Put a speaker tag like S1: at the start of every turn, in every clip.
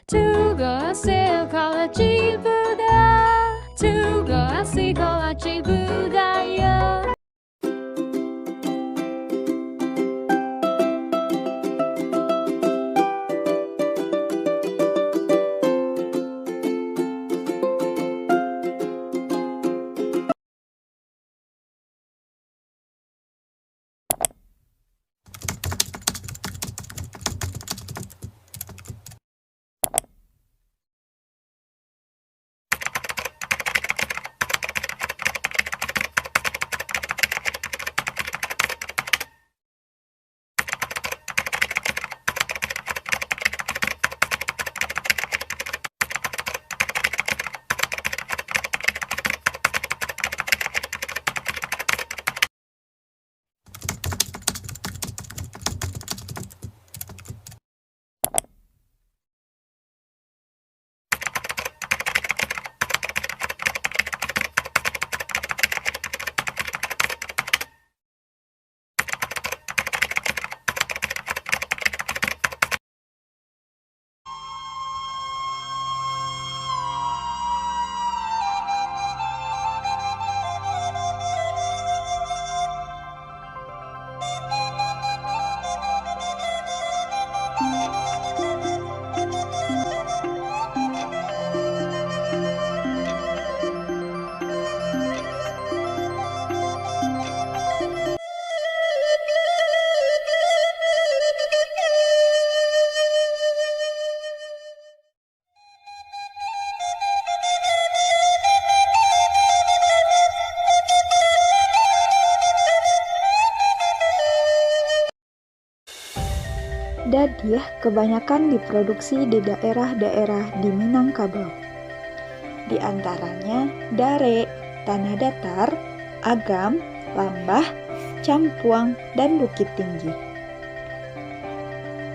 S1: Tukasikolagi budaya, tukasikolagi budaya.
S2: Dadiah kebanyakan diproduksi di daerah-daerah di Minangkabau. Di antaranya Dare, Tanah Datar, Agam, Lambah, Campuang, dan Bukit Tinggi.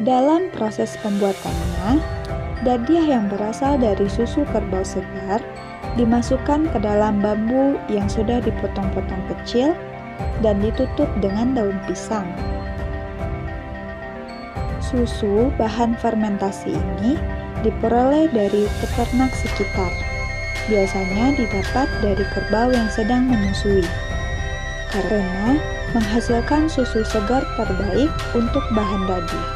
S2: Dalam proses pembuatannya, dadiah yang berasal dari susu kerbau segar dimasukkan ke dalam bambu yang sudah dipotong-potong kecil dan ditutup dengan daun pisang. Susu bahan fermentasi ini diperoleh dari peternak sekitar. Biasanya didapat dari kerbau yang sedang menyusui, karena menghasilkan susu segar terbaik untuk bahan dadiah.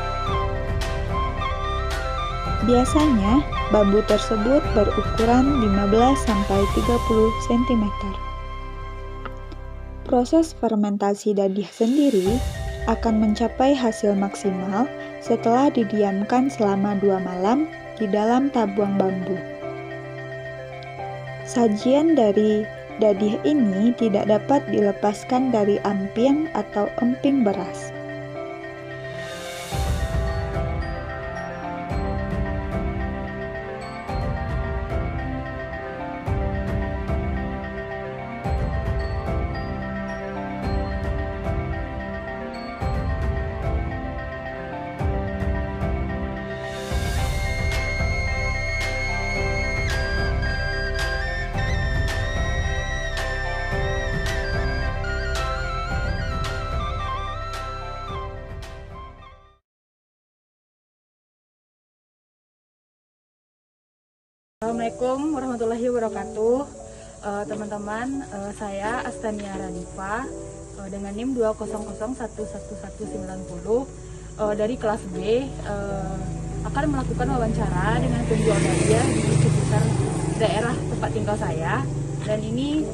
S2: Biasanya, bambu tersebut berukuran 15-30 cm. Proses fermentasi dadiah sendiri akan mencapai hasil maksimal setelah didiamkan selama 2 malam di dalam tabung bambu. Sajian dari dadiah ini tidak dapat dilepaskan dari ampiang atau emping beras.
S3: Assalamualaikum warahmatullahi wabarakatuh. Teman-teman, saya Astania Radifa dengan NIM 200111190 dari kelas B akan melakukan wawancara dengan penjual dadiah di sekitar daerah tempat tinggal saya. Dan ini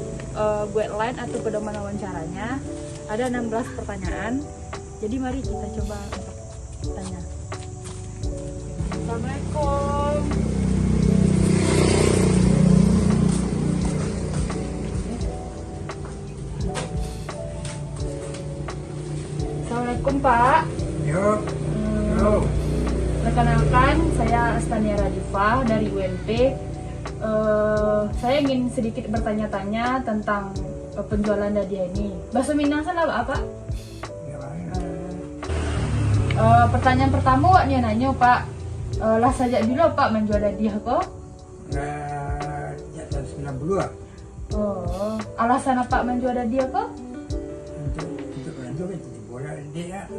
S3: guideline atau pedoman wawancaranya ada 16 pertanyaan. Jadi mari kita coba untuk tanya. Assalamualaikum. Assalamualaikum Pak.
S4: Yo.
S3: Perkenalkan, saya Astania Radifa dari UNP. Saya ingin sedikit bertanya-tanya tentang penjualan dadiah ini. Bahasa Minang salah apa? Pertanyaan pertama wak nih nanya Pak, lah saja dulu Pak menjual dadiah kok?
S4: Sejak tahun 92.
S3: Oh, alasan apa menjual dadiah kok?
S4: Untuk belanja kan jadi bola dia.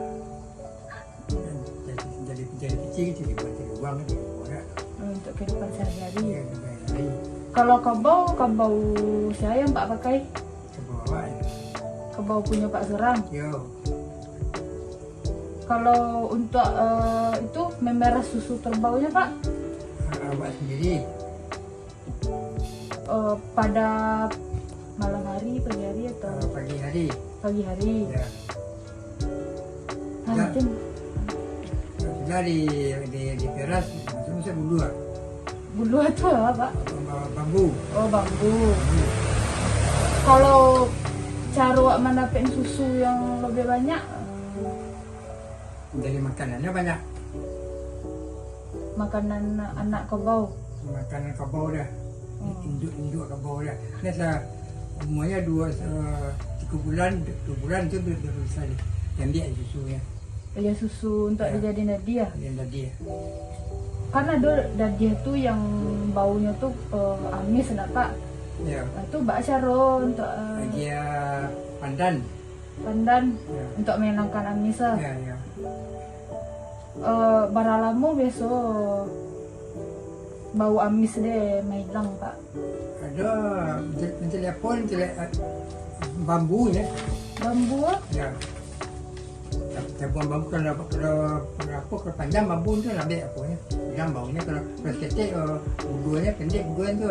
S4: Jadi kecil itu dibuat jadi uang jadi bola.
S3: untuk kehidupan sehari-hari.
S4: Iya, hari
S3: Kalau kabau saya yang Pak pakai,
S4: ke bawah.
S3: kabau punya Pak Serang.
S4: Yo,
S3: Kalau untuk itu memerah susu kerbaunya Pak,
S4: buat sendiri.
S3: pada malam hari, pagi hari atau
S4: Pagi hari.
S3: pagi hari.
S4: Ya.
S3: Nah, mungkin
S4: Sudah di teras masuk bulu lah.
S3: bulu itu apa Pak?
S4: Bambu.
S3: Oh, bambu. Kalau cara wak mendapatkan susu yang lebih banyak,
S4: Dari makanannya banyak.
S3: makanan anak kabau.
S4: Makanan kabau dah. Induk kabau dah. Ini umurnya 3 bulan itu dia bisa yang dia susunya.
S3: Ya susu untuk
S4: Ya.
S3: dijadiin hadiah.
S4: Yang tadi ya.
S3: Karena ada hadiah tuh yang baunya tuh amis nah Pak.
S4: Ya.
S3: Nah, itu Mbak Syaro untuk
S4: Dia pandan.
S3: pandan
S4: Ya.
S3: untuk menyenangkan amis lah.
S4: Ya, ya.
S3: Baralamu biasa bau amis deh mailang Pak.
S4: Ada telepon bambu ya.
S3: Bambu
S4: Ya. Telepon bambu kalau panjang bambu itu ambil apa ya? Hilang baunya kalau ketek buduanya pendek buduan tu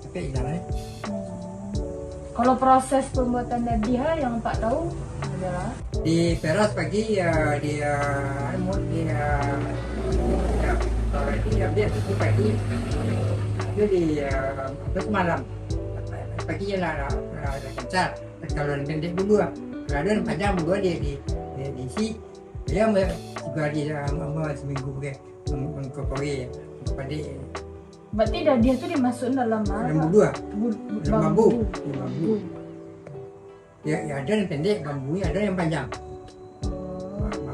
S4: tapi hilangnya.
S3: Kalau proses pembuatan hadiah yang Pak tahu adalah
S4: Di peras pagi ya dia pagi itu di malam pagi lah kencar kalau yang pendek dulu kalau ada yang panjang dulu dia diisi dia juga di seminggu pakai mengkopori pada
S3: berarti hadiah tuh dimasukkan dalam
S4: bambu dalam bambu ya ada yang pendek bambunya ada yang panjang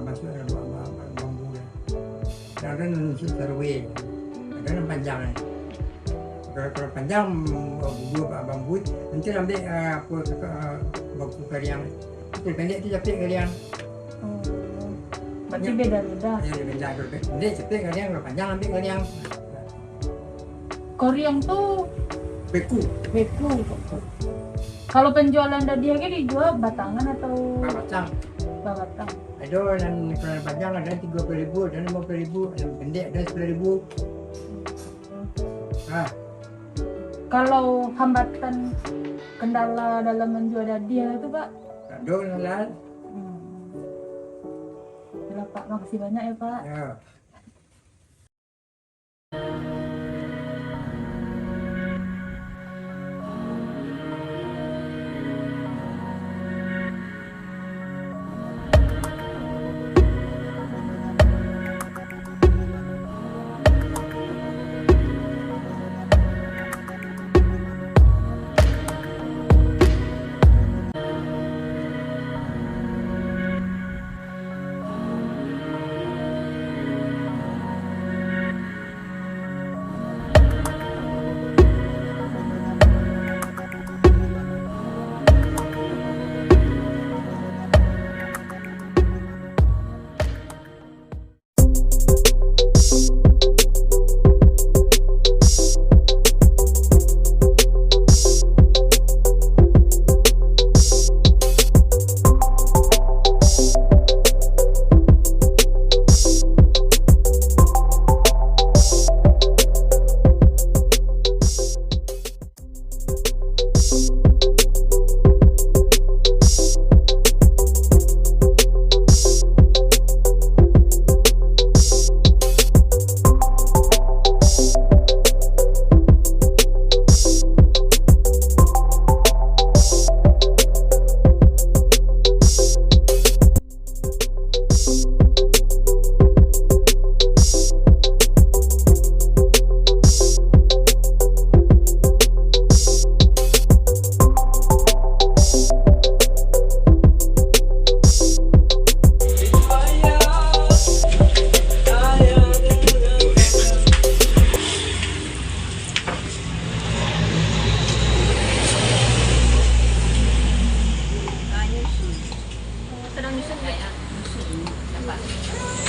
S4: masuk dalam bambu ada yang sarwe ada yang panjang kalau panjang bambu nanti ambil bambu kaliang pendek itu capek kaliang
S3: berarti beda-beda.
S4: ya beda kalau pendek capek kaliang kalau panjang ambil kaliang
S3: Koriang tuh
S4: beku
S3: beku. Kalau penjualan hadiahnya dijual batangan atau
S4: batang
S3: batang?
S4: ada yang kalau panjang ada 30.000 ada 50.000 yang pendek ada 10.000
S3: Kalau hambatan kendala dalam menjual hadiah itu Pak?
S4: ada lah
S3: Yalah, Pak, makasih banyak ya Pak.
S4: ya.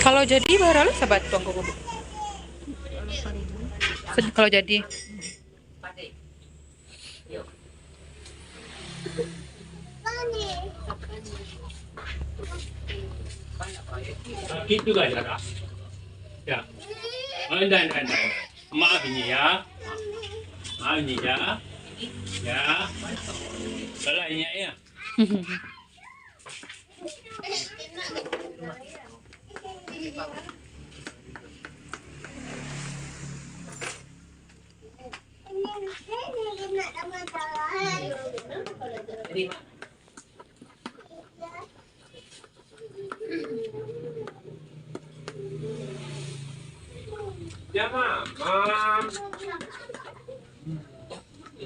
S5: Kalau jadi berapa sahabat tuang kok?
S1: Kalau jadi.
S5: Sakit juga jaga. Ya. Enggak. Maaf ini ya. Maaf ini ya. Ya. Salah ini ya. Ya, Mam.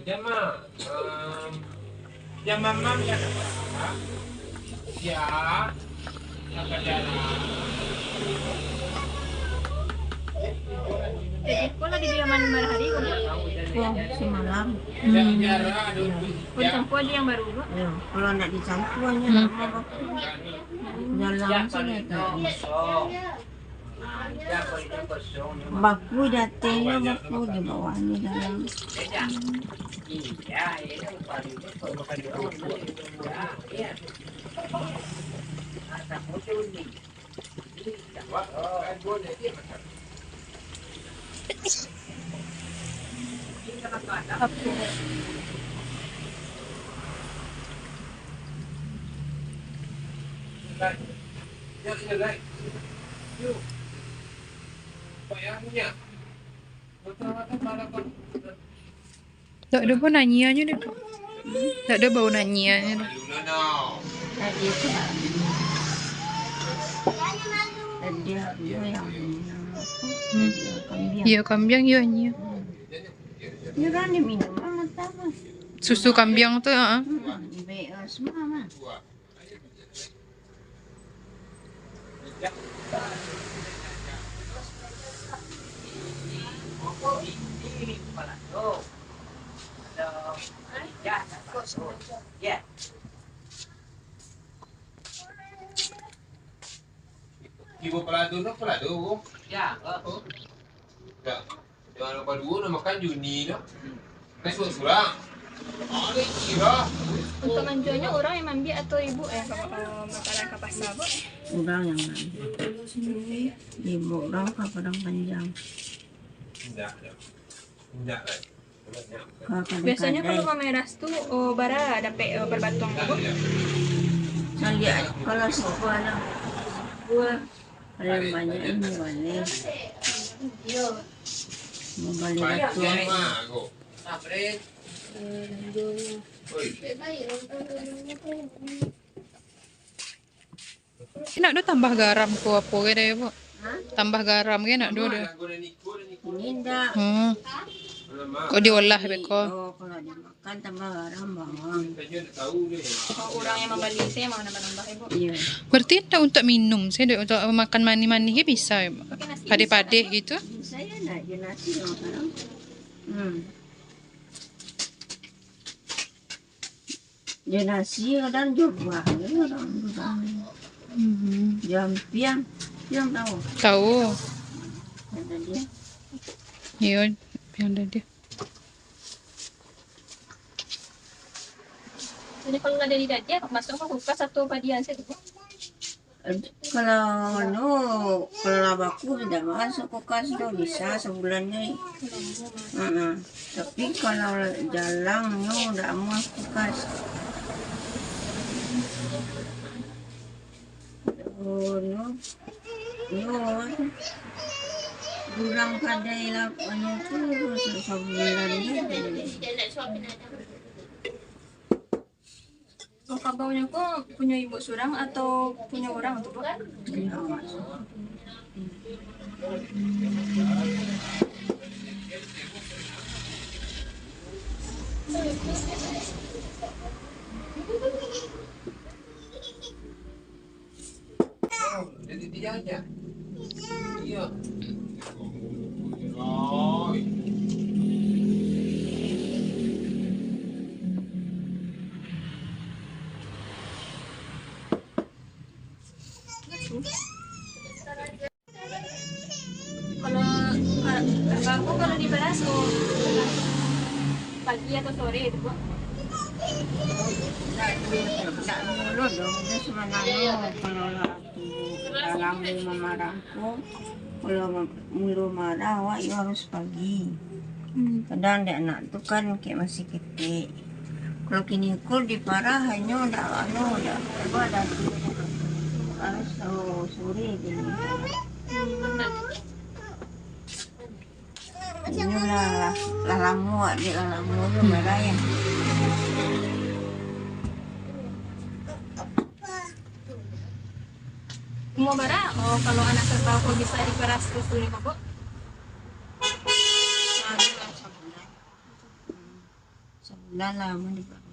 S5: Ya, Mam. Ya, Mam ya. Ya. Ya,
S3: Jadi kok lagi di Yaman hari kok?
S6: Oh, semalam.
S3: Pun campur aja yang baru Bu.
S6: Ya, kalau nak dicampurannya lama waktu. Dalam sini baku datangnya baku di bawahnya dalam.
S1: Tak ada bau nanyianya deh. Tak ada bau nanyianya deh.
S6: Tadi itu tadi dia yang kambing.
S1: Iya kambing iya nyia.
S6: Ini kan diminum amat apa?
S1: Susu kambing tuh
S6: Semua mah.
S7: Ibu peladu no peladu. Ya. Ya. Jangan lupa dulu nak makan Juni no. Besok surang. Ada kira.
S3: Untuk menjualnya orang yang ambil atau ibu makanan ke pasar Bu?
S6: Orang yang ambil. Ibu orang ke Padang Panjang.
S7: Tidak. Tidak.
S3: Biasanya kalau memeras tuh bara dapat berbatuang Bu.
S6: Saya lihat kalau sekolah buah paling banyak ini balik. Mau balik batuang.
S1: Nak do tambah garam ku apa ke deh Bu? Tambah garam ke nak do deh.
S6: Ini enggak.
S1: Kok diolah beko.
S6: Oh, kalau dimakan tambah garam bawang.
S3: Orang yang membeli saya mau nambah-nambah Ibu.
S6: Iya.
S1: Berarti tak untuk minum, saya untuk makan mani-mani ke bisa ya? Pade-pade gitu.
S6: Saya nak je nasi orang. Je nasi kadang coba orang. Jam piang tahu.
S1: Tahu.
S6: Ada dia.
S1: Iya, yang ada dia.
S3: Jadi kalau nggak ada di dia masuk ke kulkas atau padian saya tuh.
S6: Kalau labaku tidak masuk kulkas tuh bisa sebulannya. Tapi kalau jalangnya udah mau kulkas. Kurang kadai lapannya tuh sebulannya.
S3: Oh, kabaunya kok punya ibu surang atau punya orang untuk Bu?
S7: Jadi tidak aja. Iya. Oh.
S3: Kalau diperas pagi atau sore itu, Bu?
S6: Tak mulu dong, dia sebenarnya kalau aku dalam memarahku, kalau mulu marah, awak itu harus pagi. Kadang dia anak tu kan kayak masih kecil. Kalau kini aku diparah hanya udah coba dah harus sore gini. Ini lah lalamu tu marah ya.
S3: Mau bara, kalau anak kerbau kok bisa diperas terus dulu, Bu?
S6: Sebulan lama di bawah.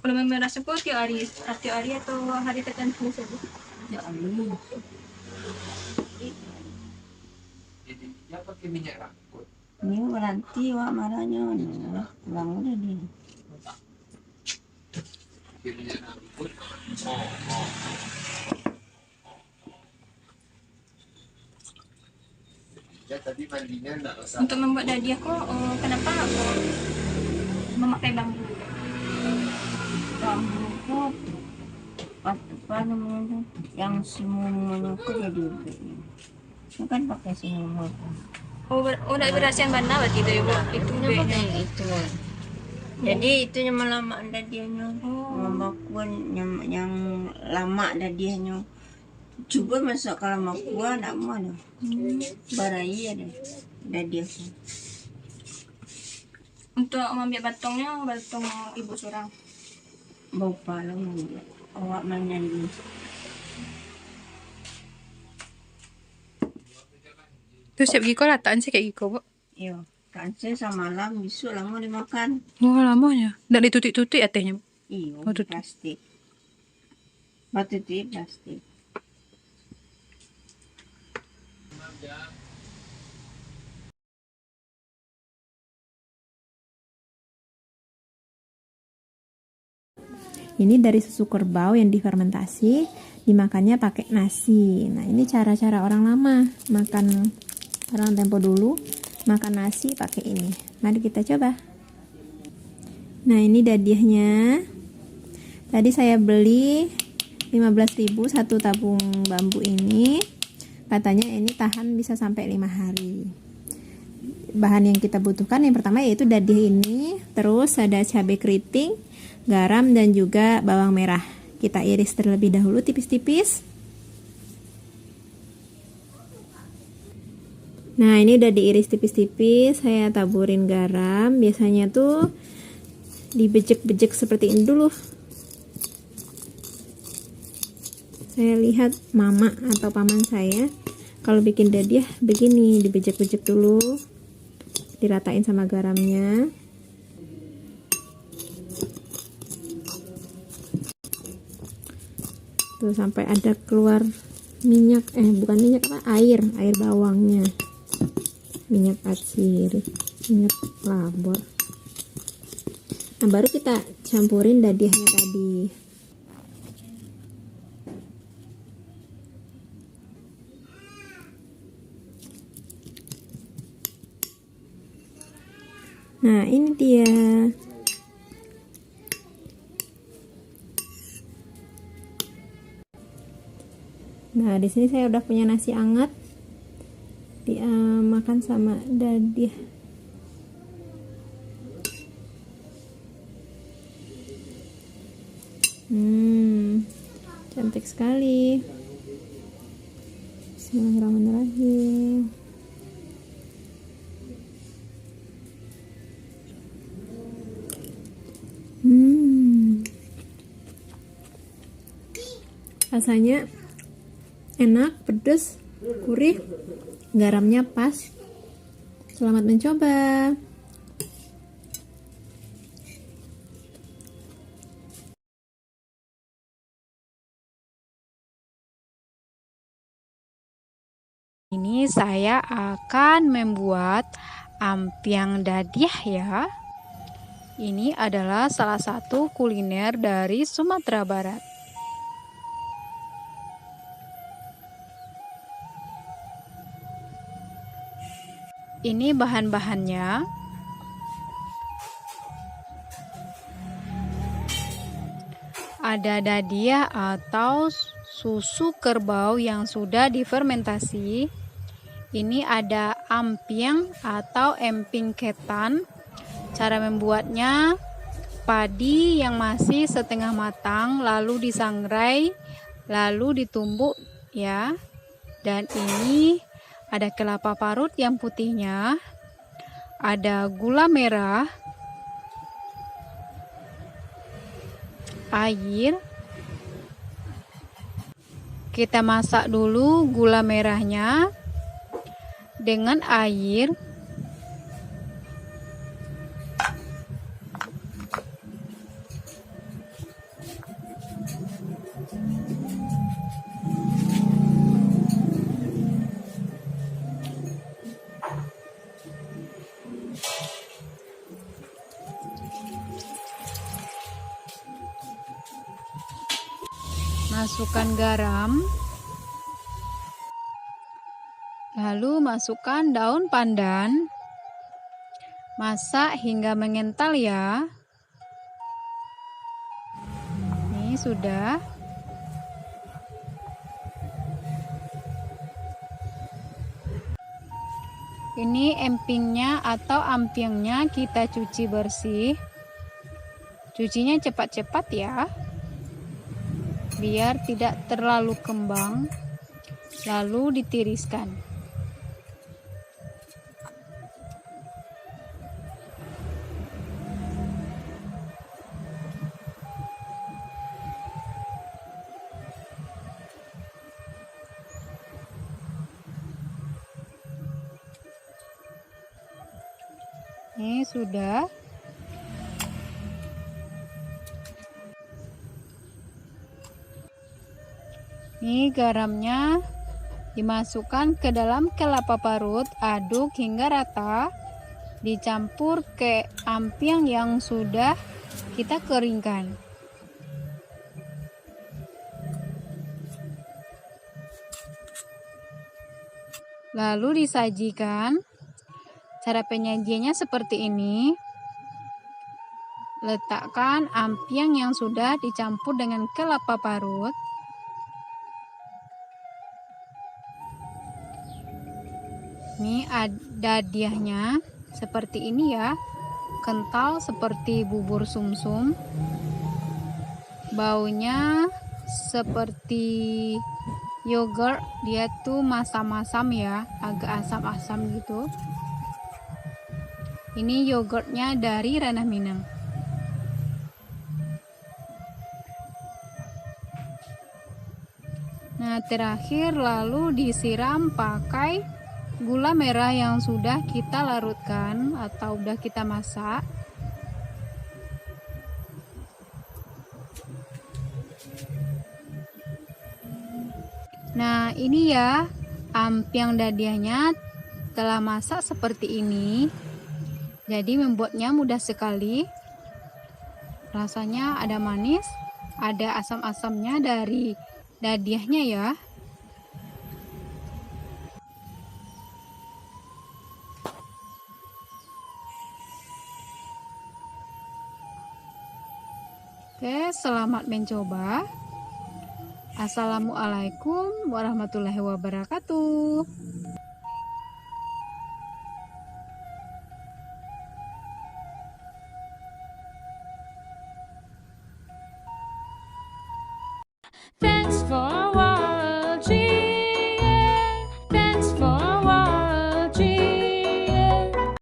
S3: Kalau memeras itu tiap hari atau hari tertentu saja?
S6: Ya Allah.
S7: Jadi dia pakai minyak rambut.
S6: Ini berarti wak marahnya pulang udah dia.
S7: Pakai minyak rambut. Ya tadi mandinya enggak usah.
S3: Untuk membuat hadiah kok, kenapa memakai bambu?
S6: Bambu kok apa namanya yang simumu itu jadi ubeknya. Itu kan pakai simumu.
S3: Udah berhasil yang mana berarti itu, Ibu? Itu
S6: Ini
S3: B-nya.
S6: pakai itu. Jadi itu yang lama dadianya. Membakuan yang lama dadianya. Coba masuk kalau mau kuah nak mana? Barai ada dadiah.
S3: Untuk mengambil batong ibu surang.
S6: Bau palang awak menyanyi.
S1: Terus siap giko lataan sih kayak giko, Bu.
S6: Iya, kan saya sama malam besok lama dimakan.
S1: Oh, lamanya. Dan ditutik-tutik ya tehnya, Bu.
S6: Iya,
S1: Oh, tutup.
S6: plastik. Batu itu plastik.
S2: Ini dari susu kerbau yang difermentasi, dimakannya pakai nasi. Nah, ini cara-cara orang lama makan, orang tempo dulu makan nasi pakai ini. Mari kita coba. Nah, ini dadiahnya. Tadi saya beli 15.000 satu tabung bambu ini. Katanya ini tahan bisa sampai 5 hari. Bahan yang kita butuhkan yang pertama yaitu dadiah ini, terus ada cabai keriting, garam dan juga bawang merah. Kita iris terlebih dahulu tipis-tipis. Nah, ini udah diiris tipis-tipis, saya taburin garam. Biasanya tuh dibejek-bejek seperti ini dulu. Saya lihat mama atau paman saya kalau bikin dadiah begini, dibejek-bejek dulu. Diratain sama garamnya. Tuh sampai ada keluar minyak, bukan minyak apa, air bawangnya, minyak atsiri, minyak labor. Nah, baru kita campurin dadiahnya tadi. Nah, ini dia. Nah, di sini saya udah punya nasi hangat, makan sama dadiah. Cantik sekali. Bismillahirrahmanirrahim. Rasanya enak, pedas, gurih, garamnya pas. Selamat mencoba.
S1: Ini saya akan membuat ampiang dadiah ya. Ini adalah salah satu kuliner dari Sumatera Barat. Ini bahan-bahannya. Ada dadiah atau susu kerbau yang sudah difermentasi. Ini ada ampiang atau emping ketan. Cara membuatnya, padi yang masih setengah matang lalu disangrai, lalu ditumbuk ya. Dan ini ada kelapa parut yang putihnya, ada gula merah, air. Kita masak dulu gula merahnya dengan air. Masukkan garam, lalu masukkan daun pandan, masak hingga mengental ya. Ini sudah. Ini empingnya atau ampiangnya kita cuci bersih. Cucinya cepat-cepat ya, biar tidak terlalu kembang, lalu ditiriskan. Ini sudah. Ini garamnya dimasukkan ke dalam kelapa parut, aduk hingga rata, dicampur ke ampiang yang sudah kita keringkan. Lalu disajikan. Cara penyajiannya seperti ini. Letakkan ampiang yang sudah dicampur dengan kelapa parut. Ini ada dadiahnya seperti ini ya, kental seperti bubur sumsum. Baunya seperti yogurt, dia tuh masam-masam ya, agak asam-asam gitu. Ini yogurtnya dari Ranah Minang. Nah, terakhir lalu disiram pakai gula merah yang sudah kita larutkan atau sudah kita masak. Nah, ini ya ampiang dadiahnya telah masak seperti ini. Jadi membuatnya mudah sekali. Rasanya ada manis, ada asam-asamnya dari dadiahnya ya. Oke, selamat mencoba. Assalamualaikum warahmatullahi wabarakatuh.
S8: Thanks for